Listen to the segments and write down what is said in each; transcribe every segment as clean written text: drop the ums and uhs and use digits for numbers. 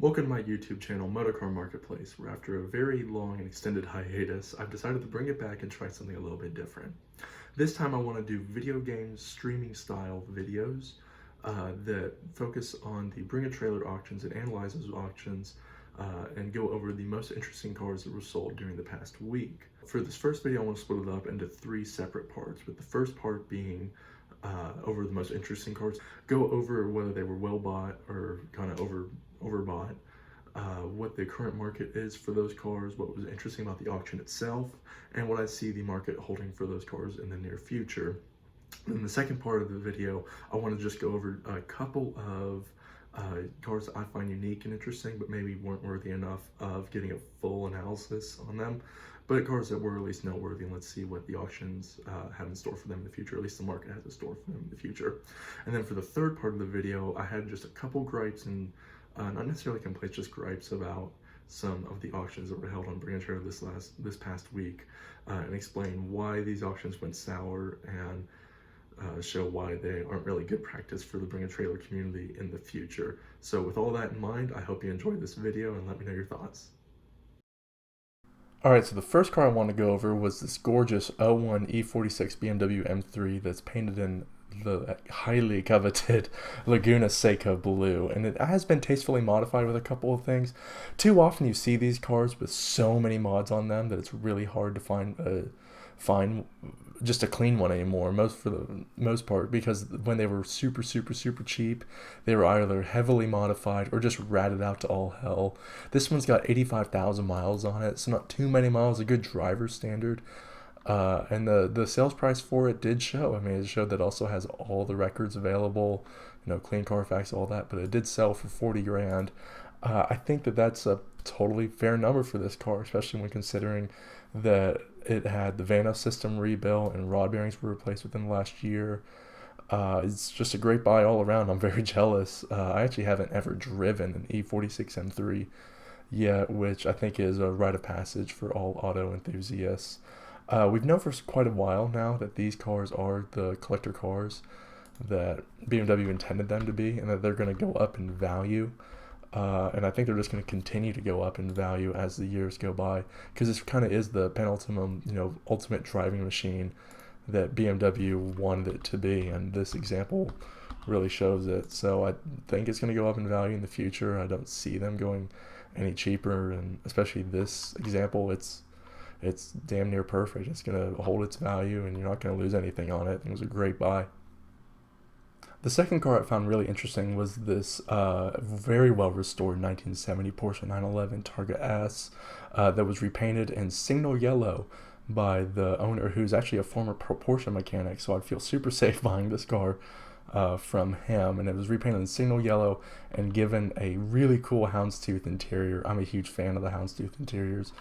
Welcome to my YouTube channel, Motorcar Marketplace, where after a very long and extended hiatus, I've decided to bring it back and try something a little bit different. This time I want to do video games streaming style videos that focus on the Bring a Trailer auctions and analyze those auctions and go over the most interesting cars that were sold during the past week. For this first video, I want to split it up into three separate parts, with the first part being over the most interesting cars, go over whether they were well bought or kind of overbought, what the current market is for those cars, what was interesting about the auction itself, and what I see the market holding for those cars in the near future. In the second part of the video, I want to just go over a couple of cars that I find unique and interesting, but maybe weren't worthy enough of getting a full analysis on them, but cars that were at least noteworthy, and let's see what the auctions have in store for them in the future, at least the market has in store for them in the future. And then for the third part of the video, I had just a couple gripes and not necessarily complaints, just gripes about some of the auctions that were held on Bring a Trailer this past week, and explain why these auctions went sour and show why they aren't really good practice for the Bring a Trailer community in the future. So with all that in mind, I hope you enjoyed this video and let me know your thoughts. Alright, so the first car I want to go over was this gorgeous 01 E46 BMW M3 that's painted in the highly coveted Laguna Seca blue, and it has been tastefully modified with a couple of things. Too often you see these cars with so many mods on them that it's really hard to find just a clean one anymore, for the most part, because when they were super cheap, they were either heavily modified or just ratted out to all hell. This one's got 85,000 miles on it, so not too many miles, a good driver standard. And the sales price for it did show. I mean, it showed that it also has all the records available, clean Carfax, all that, but it did sell for 40 grand. I think that that's a totally fair number for this car, especially when considering that it had the Vanos system rebuilt and rod bearings were replaced within the last year. It's just a great buy all around. I'm very jealous. I actually haven't ever driven an E46 M3 yet, which I think is a rite of passage for all auto enthusiasts. We've known for quite a while now that these cars are the collector cars that BMW intended them to be, and that they're going to go up in value. And I think they're just going to continue to go up in value as the years go by, because this kind of is the penultimate, ultimate driving machine that BMW wanted it to be, and this example really shows it. So I think it's going to go up in value in the future. I don't see them going any cheaper, and especially this example, it's damn near perfect. It's going to hold its value, and you're not going to lose anything on it. It was a great buy. The second car I found really interesting was this very well restored 1970 Porsche 911 Targa S that was repainted in signal yellow by the owner, who's actually a former Porsche mechanic, so I'd feel super safe buying this car from him. And it was repainted in signal yellow and given a really cool houndstooth interior. I'm a huge fan of the houndstooth interiors,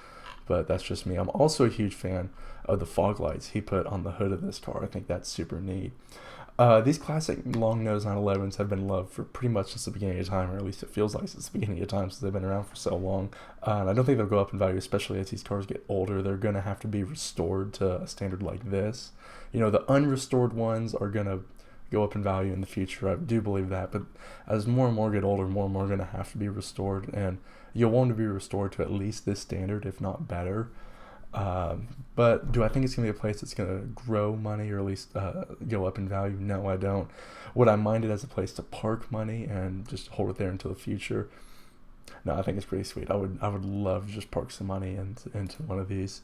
but that's just me. I'm also a huge fan of the fog lights he put on the hood of this car. I think that's super neat. These classic long-nose 911s have been loved for pretty much since the beginning of time, or at least it feels like since the beginning of time, since they've been around for so long. And I don't think they'll go up in value, especially as these cars get older. They're going to have to be restored to a standard like this. The unrestored ones are going to go up in value in the future. I do believe that, but as more and more get older, more and more are going to have to be restored, and you'll want to be restored to at least this standard, if not better. But do I think it's going to be a place that's going to grow money, or at least go up in value? No, I don't. Would I mind it as a place to park money and just hold it there until the future? No, I think it's pretty sweet. I would love to just park some money into one of these.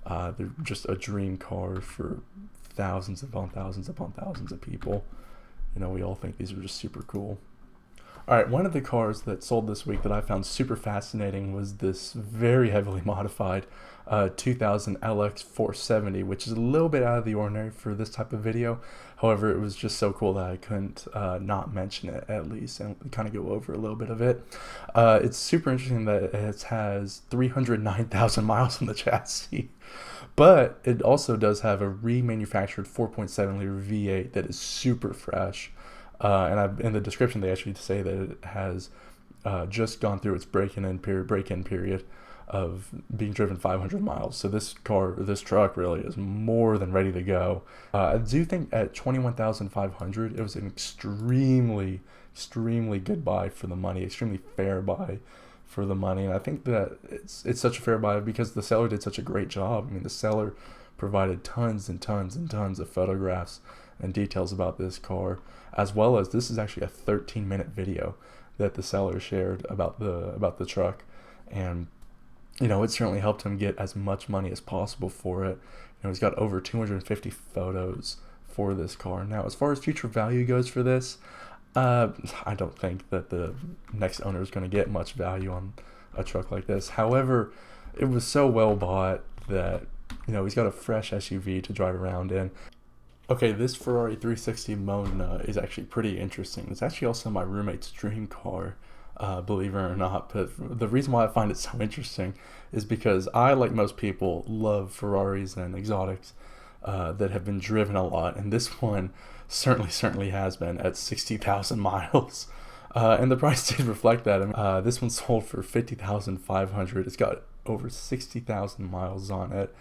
They're just a dream car for thousands upon thousands upon thousands of people. We all think these are just super cool. Alright, one of the cars that sold this week that I found super fascinating was this very heavily modified 2000 LX 470, which is a little bit out of the ordinary for this type of video. However, it was just so cool that I couldn't not mention it, at least, and kind of go over a little bit of it. It's super interesting that it has 309,000 miles on the chassis. But it also does have a remanufactured 4.7 liter V8 that is super fresh. And in the description, they actually say that it has just gone through its break-in period of being driven 500 miles. So this truck really is more than ready to go. I do think at 21,500, it was an extremely extremely good buy for the money, extremely fair buy for the money. And I think that it's such a fair buy because the seller did such a great job. I mean, the seller provided tons and tons and tons of photographs and details about this car, as well as this is actually a 13-minute video that the seller shared about the truck. And it certainly helped him get as much money as possible for it. He's got over 250 photos for this car. Now, as far as future value goes for this, I don't think that the next owner is going to get much value on a truck like this. However, it was so well bought that, he's got a fresh SUV to drive around in. Okay, this Ferrari 360 Mona is actually pretty interesting. It's actually also my roommate's dream car, believe it or not. But the reason why I find it so interesting is because I, like most people, love Ferraris and exotics that have been driven a lot. And this one certainly has been at 60,000 miles. And the price did reflect that. This one sold for $50,500. It's got over 60,000 miles on it.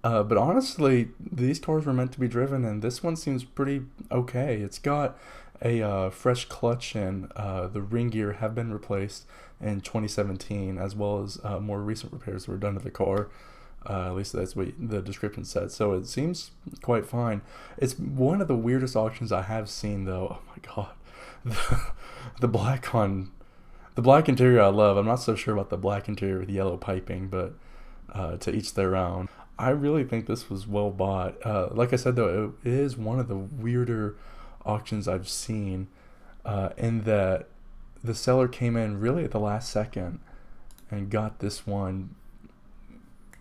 But honestly, these cars were meant to be driven, and this one seems pretty okay. It's got a fresh clutch, and the ring gear have been replaced in 2017, as well as more recent repairs that were done to the car. At least that's what the description said. So it seems quite fine. It's one of the weirdest auctions I have seen, though. Oh my god, the black interior I love. I'm not so sure about the black interior with yellow piping, but to each their own. I really think this was well bought. Like I said, though, it is one of the weirder auctions I've seen, in that the seller came in really at the last second and got this one.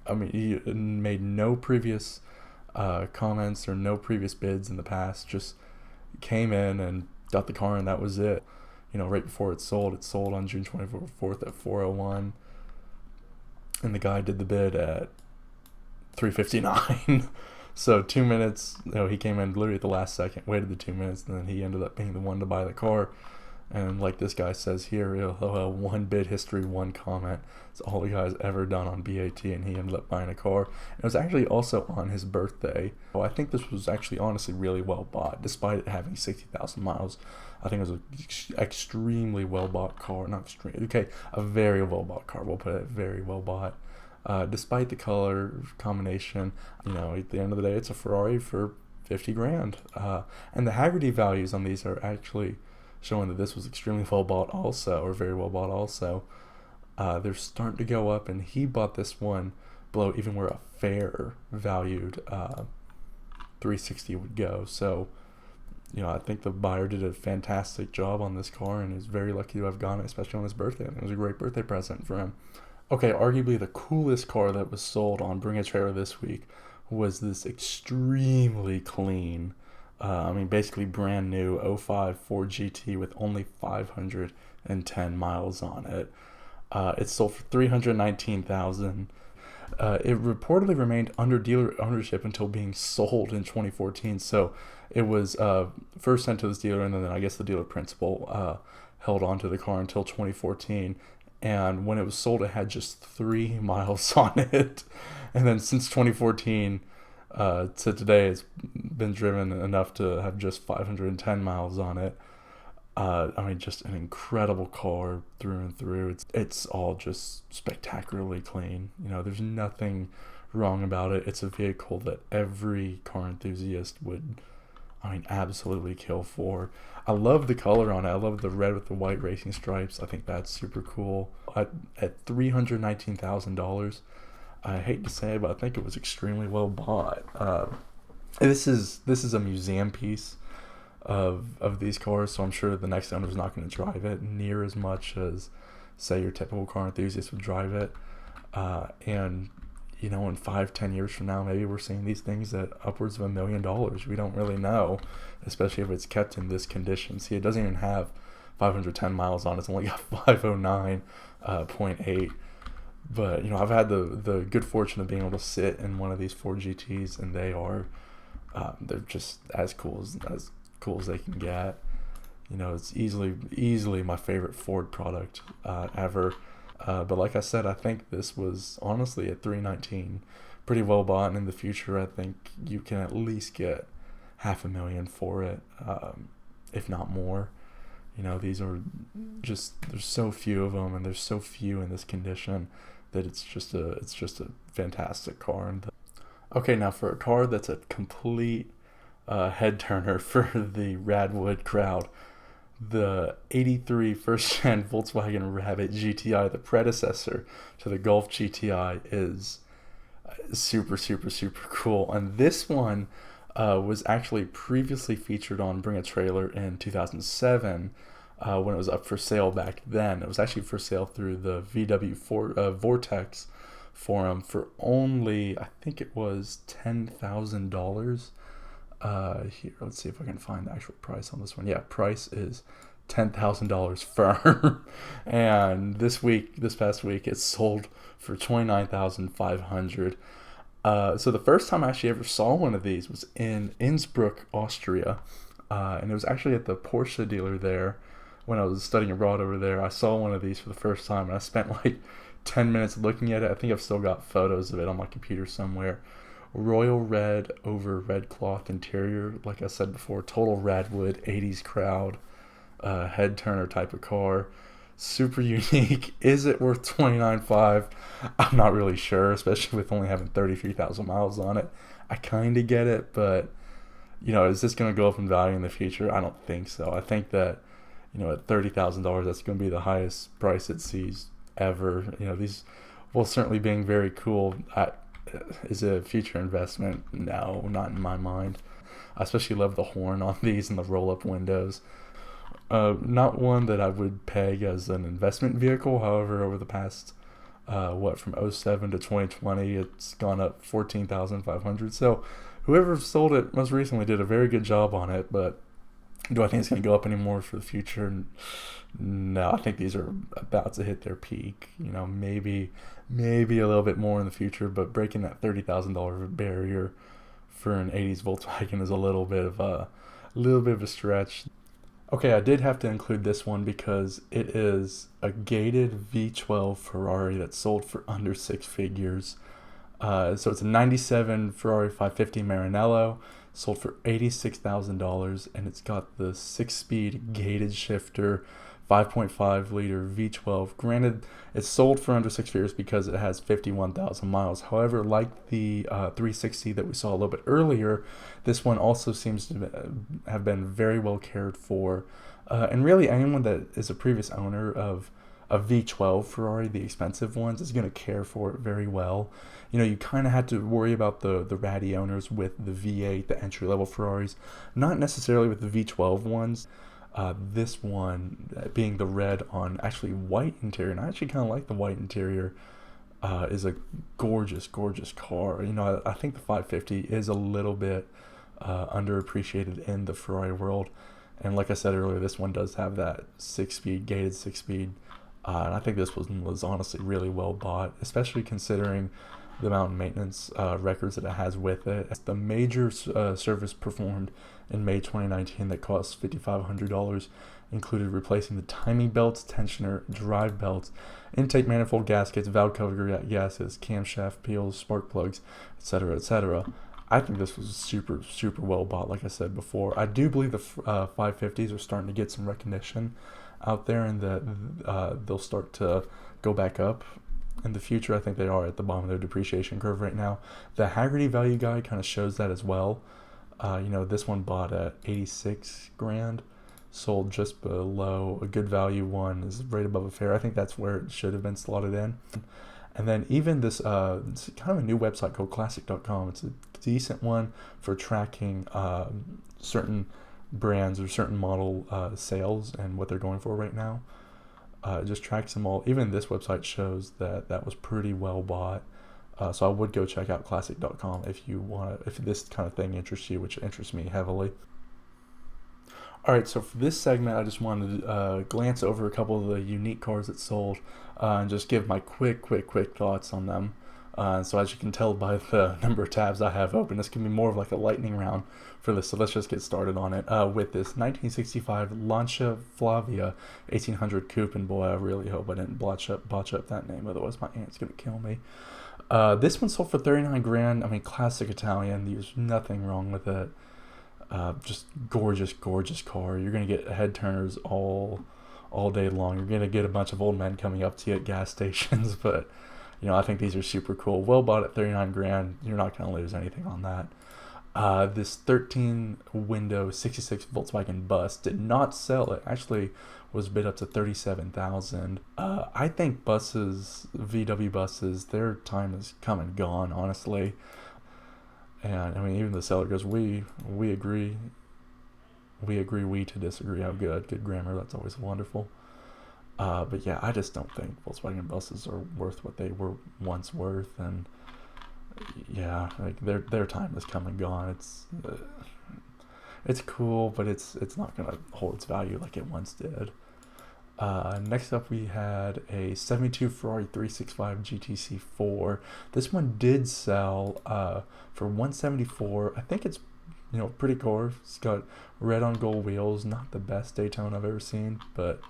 I mean, he made no previous comments or no previous bids in the past. Just came in and got the car, and that was it. Right before it sold on June 24th at 4:01, and the guy did the bid at 3:59. So 2 minutes, he came in literally at the last second, waited the 2 minutes, and then he ended up being the one to buy the car. And like this guy says here, one bid history, one comment. It's all the guy's ever done on BAT, and he ended up buying a car. It was actually also on his birthday. I think this was actually honestly really well bought, despite it having 60,000 miles. I think it was an extremely well bought car. Not extreme, okay, a very well bought car. We'll put it very well bought. Despite the color combination, at the end of the day, it's a Ferrari for 50 grand. And the Hagerty values on these are actually showing that this was extremely well bought also, or very well bought also. They're starting to go up, and he bought this one below even where a fair valued 360 would go. So, I think the buyer did a fantastic job on this car, and is very lucky to have gotten it, especially on his birthday. I think it was a great birthday present for him. Okay, arguably the coolest car that was sold on Bring a Trailer this week was this extremely clean, basically brand new 05 Ford GT with only 510 miles on it. It sold for $319,000. It reportedly remained under dealer ownership until being sold in 2014. So it was first sent to this dealer, and then I guess the dealer principal held on to the car until 2014. And when it was sold, it had just 3 miles on it. And then since 2014 to today, it's been driven enough to have just 510 miles on it. Just an incredible car through and through. It's all just spectacularly clean. There's nothing wrong about it. It's a vehicle that every car enthusiast would, absolutely kill for. I love the color on it. I love the red with the white racing stripes. I think that's super cool. At $319,000, I hate to say it, but I think it was extremely well bought. This is a museum piece of these cars, so I'm sure the next owner is not going to drive it near as much as, say, your typical car enthusiast would drive it. And in 5-10 years from now, maybe we're seeing these things at upwards of $1 million. We don't really know, especially if it's kept in this condition. See, it doesn't even have 510 miles on it. It's only got 509.8. But I've had the good fortune of being able to sit in one of these Ford GTs, and they're just as cool as they can get. It's easily my favorite Ford product ever. But like I said, I think this was honestly at $319 pretty well bought, and in the future I think you can at least get $500,000 for it, if not more. These are just, there's so few of them, and there's so few in this condition that it's just a fantastic car. And okay, now for a car that's a complete head turner for the Radwood crowd, the '83 first-gen Volkswagen Rabbit GTI, the predecessor to the Golf GTI, is super, super, super cool. And this one was actually previously featured on Bring a Trailer in 2007 when it was up for sale back then. It was actually for sale through the Vortex forum for only, I think it was $10,000. Here, let's see if I can find the actual price on this one. Yeah, price is $10,000 firm. And this past week, it sold for $29,500. So the first time I actually ever saw one of these was in Innsbruck, Austria, and it was actually at the Porsche dealer there. When I was studying abroad over there, I saw one of these for the first time, and I spent like 10 minutes looking at it. I think I've still got photos of it on my computer somewhere. Royal red over red cloth interior, like I said before, total Radwood 80s crowd, head turner type of car. Super unique. Is it worth $29,500? I'm not really sure, especially with only having 33,000 miles on it. I kind of get it, but is this going to go up in value in the future? I don't think so. I think that at $30,000, that's going to be the highest price it sees ever. These, well, certainly being very cool, is a future investment. No, not in my mind. I especially love the horn on these and the roll-up windows. Not one that I would peg as an investment vehicle. However, over the past, from '07 to 2020, it's gone up $14,500. So whoever sold it most recently did a very good job on it. But do I think it's going to go up anymore for the future? No, I think these are about to hit their peak. Maybe a little bit more in the future, but breaking that $30,000 barrier for an '80s Volkswagen is a little bit of a stretch. Okay, I did have to include this one because it is a gated V12 Ferrari that sold for under six figures. So it's a '97 Ferrari 550 Maranello, sold for $86,000, and it's got the 6-speed gated shifter, 5.5 liter V12. Granted, it's sold for under six figures because it has 51,000 miles. However, like the 360 that we saw a little bit earlier, this one also seems to have been very well cared for. And really, anyone that is a previous owner of a V12 Ferrari, the expensive ones, is going to care for it very well. You kind of had to worry about the ratty owners with the V8, the entry-level Ferraris, not necessarily with the V12 ones. This one, being the red on actually white interior, and I actually kind of like the white interior, is a gorgeous, gorgeous car. I think the 550 is a little bit underappreciated in the Ferrari world. And like I said earlier, this one does have that gated six speed. And I think this was honestly really well bought, especially considering the amount of maintenance records that it has with it. The major service performed in May 2019 that cost $5,500 included replacing the timing belts, tensioner, drive belts, intake manifold gaskets, valve cover gaskets, camshaft peels, spark plugs, etc., etc. I think this was super, super well bought, like I said before. I do believe the 550s are starting to get some recognition out there, and that they'll start to go back up in the future. I think they are at the bottom of their depreciation curve right now. The Hagerty value guide kind of shows that as well. This one bought at 86 grand, sold just below a good value one, is right above a fair. I think that's where it should have been slotted in. And then even this, it's kind of a new website called classic.com. It's a decent one for tracking certain brands or certain model sales and what they're going for right now. It just tracks them all. Even this website shows that was pretty well bought. So I would go check out classic.com if this kind of thing interests you, which interests me heavily. All right, so for this segment, I just wanted to glance over a couple of the unique cars that sold and just give my quick thoughts on them. So as you can tell by the number of tabs I have open, this can be more of like a lightning round for this. So let's just get started on it with this 1965 Lancia Flavia 1800 Coupe. And boy, I really hope I didn't botch up that name, otherwise my aunt's gonna kill me. This one sold for 39 grand. I mean, classic Italian. There's nothing wrong with it. Just gorgeous, gorgeous car. You're gonna get head turners all day long. You're gonna get a bunch of old men coming up to you at gas stations, but I think these are super cool. Well bought at 39 grand. You're not gonna lose anything on that. This 13 window 66 Volkswagen bus did not sell. It actually was bid up to 37,000. I think buses, VW buses, their time is come and gone, honestly. And I mean, even the seller goes, we agree, we to disagree. How good grammar. That's always wonderful. But yeah, I just don't think Volkswagen buses are worth what they were once worth, and yeah, like their time has come and gone. It's cool, but it's not gonna hold its value like it once did. Next up, we had a 72 Ferrari 365 GTC4. This one did sell for 174. I think it's pretty car. It's got red on gold wheels. Not the best Daytona I've ever seen, but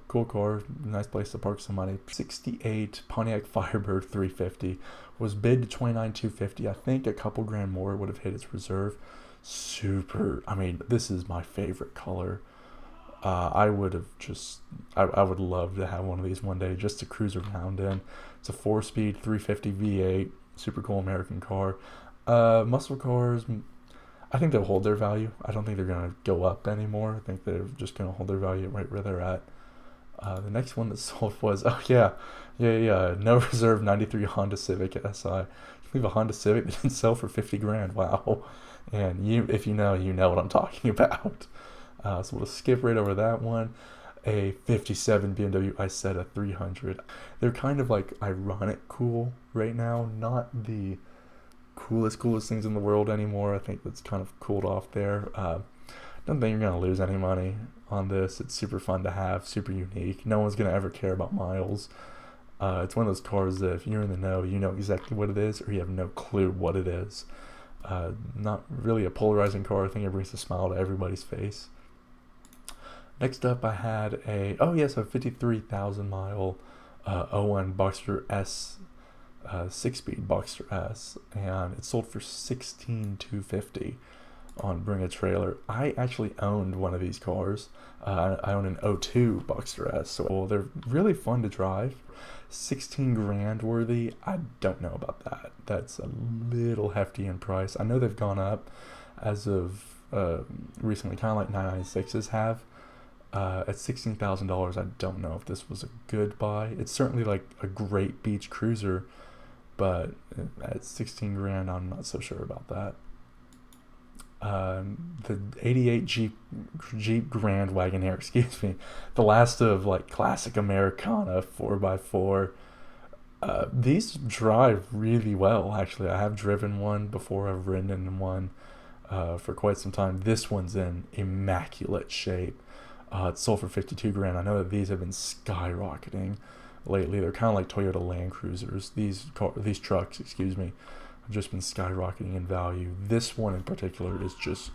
cool car. Nice place to park some money. 68 Pontiac Firebird 350 was bid to 29,250. I think a couple grand more would have hit its reserve. Super. I mean, this is my favorite color. I would have I would love to have one of these one day just to cruise around in. It's a 4-speed 350 V8, super cool American car. Muscle cars, I think they'll hold their value. I don't think they're going to go up anymore. I think they're just going to hold their value right where they're at. The next one that sold was, no reserve 93 Honda Civic SI. You leave a Honda Civic that didn't sell for 50 grand. Wow. And if you know what I'm talking about. So we'll skip right over that one. A 57 BMW Isetta 300. They're kind of like ironic cool right now. Not the coolest things in the world anymore. I think that's kind of cooled off there. Don't think you're going to lose any money on this. It's super fun to have, super unique. No one's going to ever care about miles. It's one of those cars that if you're in the know, you know exactly what it is, or you have no clue what it is. Not really a polarizing car. I think it brings a smile to everybody's face. Next up, I had a 53,000 mile 01 Boxster S, 6-speed Boxster S, and it sold for 16,250 on Bring a Trailer. I actually owned one of these cars. I own an 02 Boxster S, so they're really fun to drive. 16 grand worthy. I don't know about that. That's a little hefty in price. I know they've gone up as of recently, kind of like 996s have. At $16,000, I don't know if this was a good buy. It's certainly like a great beach cruiser, but at 16 grand, I'm not so sure about that. The 88 Jeep Grand Wagoneer, excuse me, the last of like classic Americana 4x4. These drive really well, actually. I have driven one before. I've ridden in one for quite some time. This one's in immaculate shape. It sold for 52 grand. I know that these have been skyrocketing lately. They're kind of like Toyota Land Cruisers. These trucks, excuse me, have just been skyrocketing in value. This one in particular is just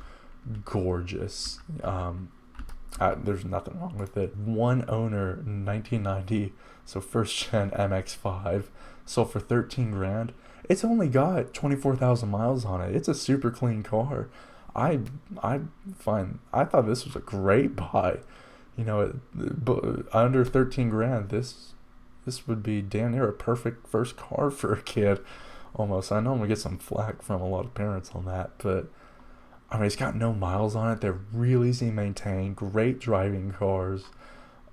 gorgeous. There's nothing wrong with it. One owner, 1990, so first gen MX-5, sold for 13 grand. It's only got 24,000 miles on it. It's a super clean car. I thought this was a great buy. Under 13 grand, this would be damn near a perfect first car for a kid. Almost. I know I'm gonna get some flack from a lot of parents on that, but I mean, it's got no miles on it. They're real easy to maintain. Great driving cars.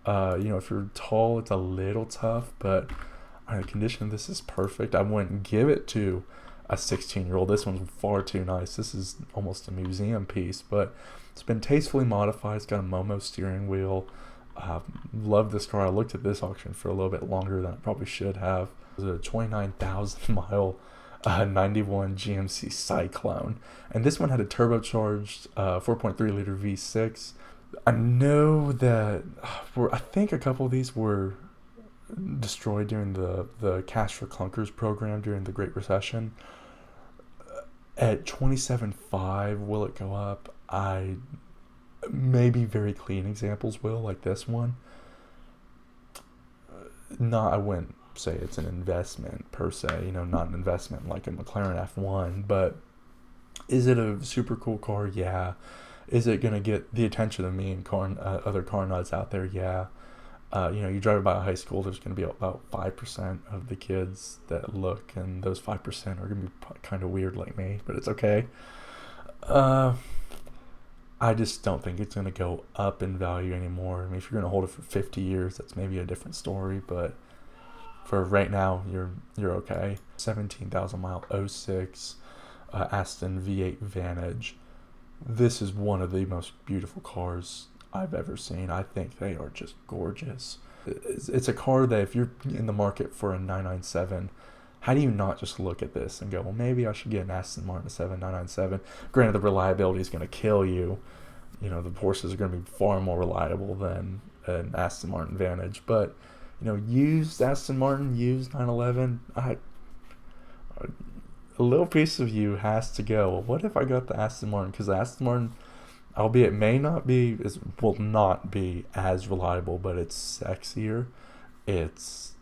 If you're tall, it's a little tough, but the condition of this is perfect. I wouldn't give it to a 16-year-old. This one's far too nice. This is almost a museum piece, but it's been tastefully modified. It's got a Momo steering wheel. Love this car. I looked at this auction for a little bit longer than I probably should have. It was a 29,000 mile 91 GMC Cyclone, and this one had a turbocharged 4.3 liter V6. I know that I think a couple of these were destroyed during the Cash for Clunkers program during the Great Recession. At 27.5, will it go up? Maybe very clean examples will, like this one. I wouldn't say it's an investment per se, not an investment like a McLaren F1, but Is it a super cool car? Yeah. Is it gonna get the attention of me and other car nuts out there? Yeah. You drive by a high school, there's going to be about 5% of the kids that look, and those 5% are going to be kind of weird like me, but it's okay. Uh, I just don't think it's going to go up in value anymore. I mean, if you're going to hold it for 50 years, that's maybe a different story, but for right now, you're okay. 17,000 mile '06 Aston V8 Vantage. This is one of the most beautiful cars I've ever seen. I think they are just gorgeous. It's a car that if you're in the market for a 997, how do you not just look at this and go, well, maybe I should get an Aston Martin 7997? Granted, the reliability is going to kill you. The Porsches are going to be far more reliable than an Aston Martin Vantage. But, used Aston Martin, used 911, a little piece of you has to go, well, what if I got the Aston Martin? Because the Aston Martin, albeit will not be as reliable, but it's sexier. It's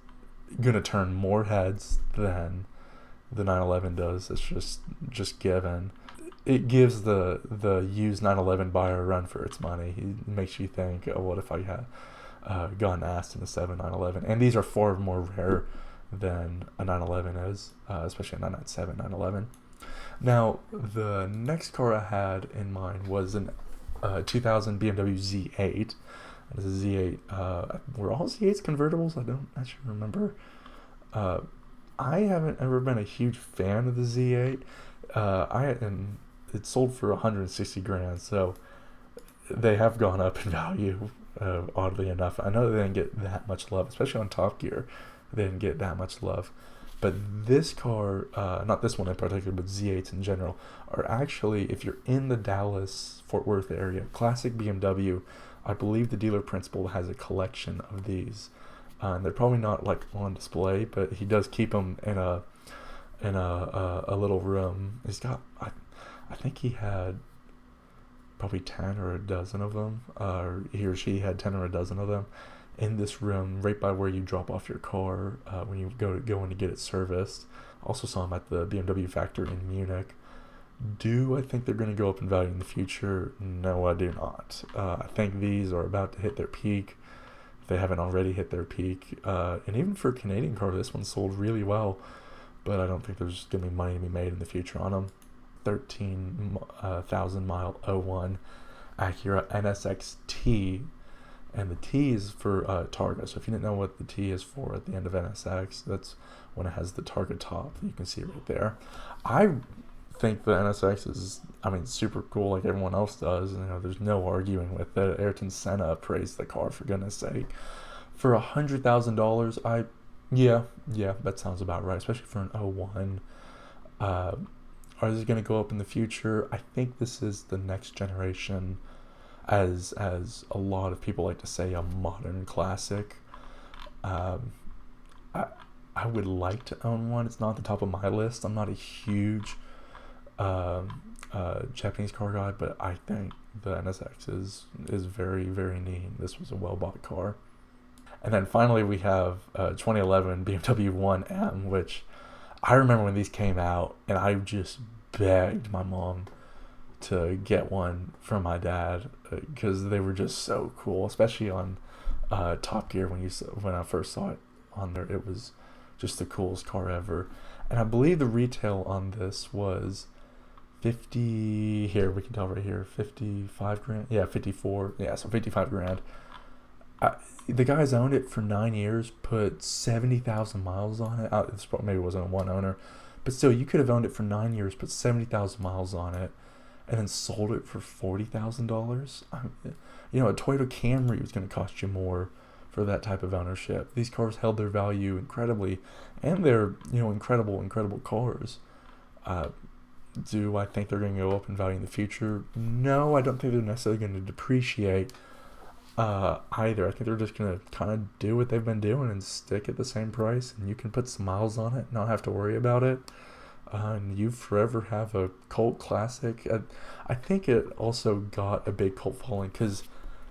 gonna turn more heads than the 911 does. It's just given. It gives the used 911 buyer a run for its money. It makes you think, oh, what if I had gotten Aston a 7911? And these are far more rare than a 911 is, especially a 997 911. Now, the next car I had in mind was an 2000 BMW Z8. It's a Z8. Were all Z8s convertibles? I don't actually remember. I haven't ever been a huge fan of the Z8. And it sold for 160 grand, so they have gone up in value. Oddly enough, I know they didn't get that much love, especially on Top Gear. They didn't get that much love. But this car, not this one in particular, but Z8s in general, are actually, if you're in the Dallas-Fort Worth area, classic BMW, I believe the dealer principal has a collection of these. And they're probably not like on display, but he does keep them in a little room. He's got, I think he had probably 10 or a dozen of them, or he or she had 10 or a dozen of them in this room right by where you drop off your car when you go in to get it serviced. Also saw them at the BMW factory in Munich. Do I think they're going to go up in value in the future? No, I do not. I think these are about to hit their peak. If they haven't already hit their peak. And even for a Canadian car, this one sold really well. But I don't think there's going to be money to be made in the future on them. 13,000 mile '01 Acura NSX T. And the T is for Targa. So if you didn't know what the T is for at the end of NSX, that's when it has the Targa top. You can see it right there. I think the NSX is, super cool like everyone else does. There's no arguing with it. Ayrton Senna praised the car, for goodness sake. For $100,000, yeah, that sounds about right, especially for an '01. Are these going to go up in the future? I think this is the next generation, as a lot of people like to say, a modern classic. I would like to own one. It's not at the top of my list. I'm not a huge Japanese car guy, but I think the NSX is very, very neat. This was a well bought car. And then finally we have 2011 BMW 1M, which I remember when these came out, and I just begged my mom to get one from my dad because they were just so cool, especially on Top Gear. When I first saw it on there, it was just the coolest car ever. And I believe the retail on this was 50. Here we can tell right here, 55 grand. Yeah, 54. Yeah, so 55 grand. The guys owned it for 9 years, put 70,000 miles on it. Maybe it wasn't a one owner, but still, you could have owned it for 9 years, put 70,000 miles on it, and then sold it for $40,000. A Toyota Camry was going to cost you more for that type of ownership. These cars held their value incredibly, and they're incredible cars. Do I think they're going to go up in value in the future? No, I don't think they're necessarily going to depreciate either. I think they're just going to kind of do what they've been doing and stick at the same price, and you can put some miles on it, not have to worry about it. And you forever have a cult classic. I think it also got a big cult following because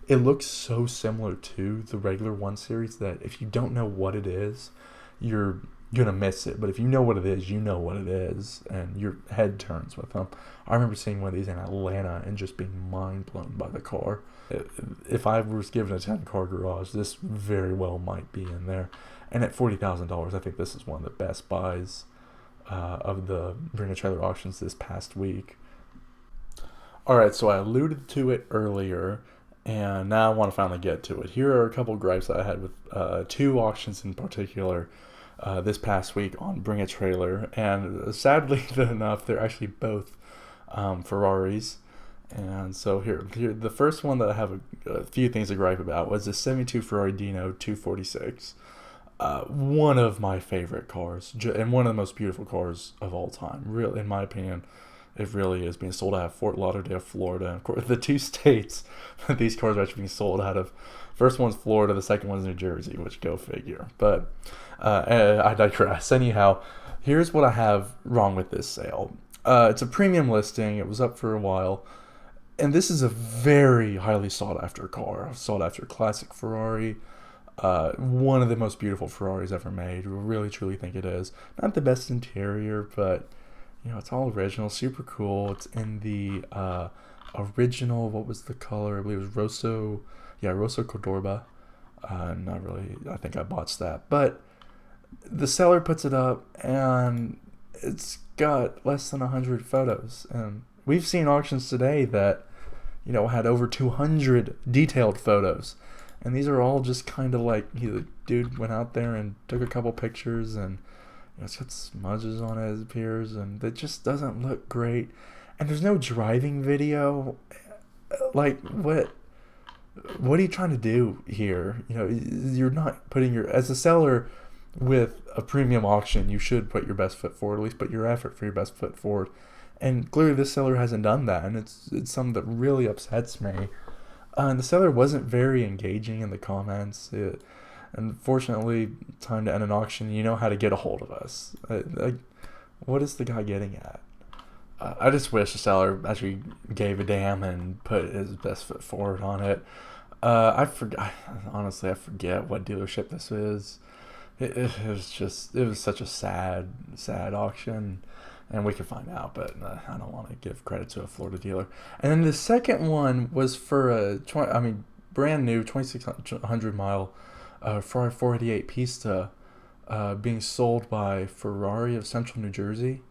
it looks so similar to the regular 1 Series that if you don't know what it is, you're gonna miss it. But if you know what it is, you know what it is, and your head turns with them. I remember seeing one of these in Atlanta and just being mind blown by the car. If I was given a 10-car garage, this very well might be in there. And at $40,000, I think this is one of the best buys of the Bring a Trailer auctions this past week. Alright, so I alluded to it earlier, and now I want to finally get to it. Here are a couple gripes that I had with two auctions in particular this past week on Bring a Trailer, and sadly enough, they're actually both Ferraris. And so here, the first one that I have a few things to gripe about was the 72 Ferrari Dino 246. One of my favorite cars, and one of the most beautiful cars of all time. Really, in my opinion, it really is being sold out of Fort Lauderdale, Florida. And of course, the two states that these cars are actually being sold out of. First one's Florida, the second one's New Jersey, which go figure. But I digress. Anyhow, here's what I have wrong with this sale. It's a premium listing. It was up for a while. And this is a very highly sought after car. Sought after classic Ferrari. One of the most beautiful Ferraris ever made. We really, truly think it is. Not the best interior, but it's all original, super cool. It's in the original, what was the color? I believe it was Rosso Cordoba. Not really, I think I botched that. But the seller puts it up, and it's got less than 100 photos. And we've seen auctions today that, had over 200 detailed photos. And these are all just kind of like, the dude went out there and took a couple pictures, and it's got smudges on it, it appears, and it just doesn't look great. And there's no driving video. Like, what are you trying to do here? You're not putting as a seller with a premium auction, you should put your best foot forward, at least put your effort for your best foot forward. And clearly this seller hasn't done that, and it's something that really upsets me. And the seller wasn't very engaging in the comments. Unfortunately, time to end an auction. You know how to get a hold of us. What is the guy getting at? I just wish the seller actually gave a damn and put his best foot forward on it. I forget what dealership this is. It was such a sad auction. And we could find out, but I don't want to give credit to a Florida dealer. And then the second one was for a brand new 2,600 mile Ferrari 488 Pista being sold by Ferrari of Central New Jersey.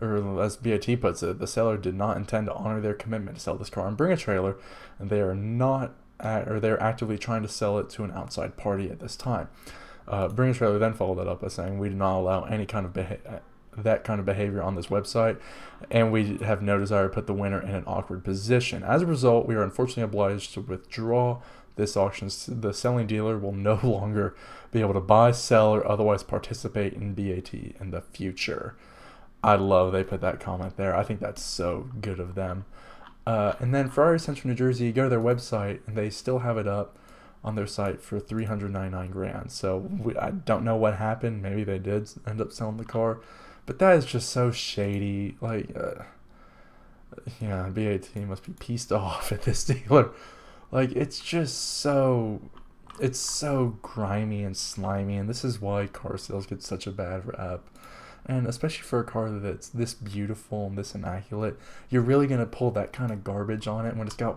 Or as BAT puts it, the seller did not intend to honor their commitment to sell this car and Bring a Trailer, and they are they're actively trying to sell it to an outside party at this time. Bring a Trailer then followed that up by saying, "We do not allow any kind of that kind of behavior on this website, and we have no desire to put the winner in an awkward position. As a result, we are unfortunately obliged to withdraw this auction. The selling dealer will no longer be able to buy, sell, or otherwise participate in BAT in the future." I love they put that comment there. I think that's so good of them. And then Ferrari Central New Jersey, you go to their website, and they still have it up on their site for $399,000. So I don't know what happened. Maybe they did end up selling the car. But that is just so shady. BAT must be pissed off at this dealer. It's so grimy and slimy, and this is why car sales get such a bad rep. And especially for a car that's this beautiful and this immaculate, you're really going to pull that kind of garbage on it when it's got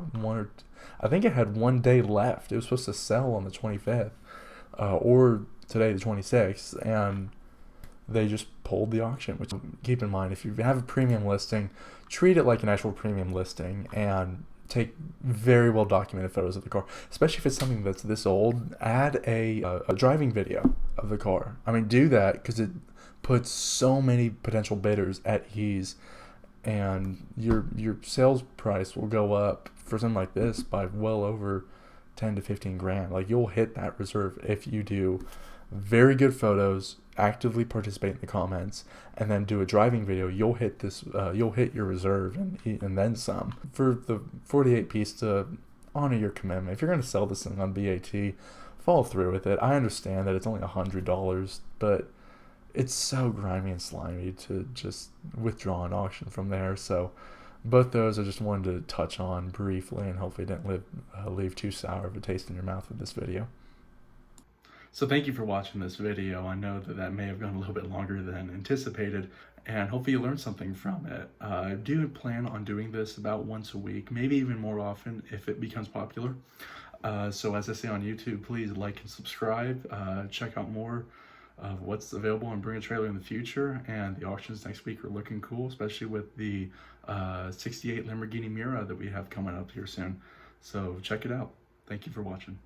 I think it had 1 day left. It was supposed to sell on the 25th, or today the 26th, and they just pulled the auction. Which, keep in mind, if you have a premium listing, treat it like an actual premium listing and take very well documented photos of the car. Especially if it's something that's this old, add a driving video of the car. Do that, because it puts so many potential bidders at ease, and your sales price will go up for something like this by well over 10 to 15 grand. You'll hit that reserve if you do very good photos, actively participate in the comments, and then do a driving video. You'll hit your reserve and then some. For the 48 piece, to honor your commitment, if you're going to sell this thing on BAT, follow through with it. I understand that it's only $100, but it's so grimy and slimy to just withdraw an auction from there. So both those I just wanted to touch on briefly, and hopefully didn't leave too sour of a taste in your mouth with this video. So thank you for watching this video. I know that may have gone a little bit longer than anticipated, and hopefully you learned something from it. I do plan on doing this about once a week, maybe even more often if it becomes popular. So as I say on YouTube, please like and subscribe. Check out more of what's available on Bring a Trailer in the future, and the auctions next week are looking cool, especially with the 68 Lamborghini Miura that we have coming up here soon. So check it out. Thank you for watching.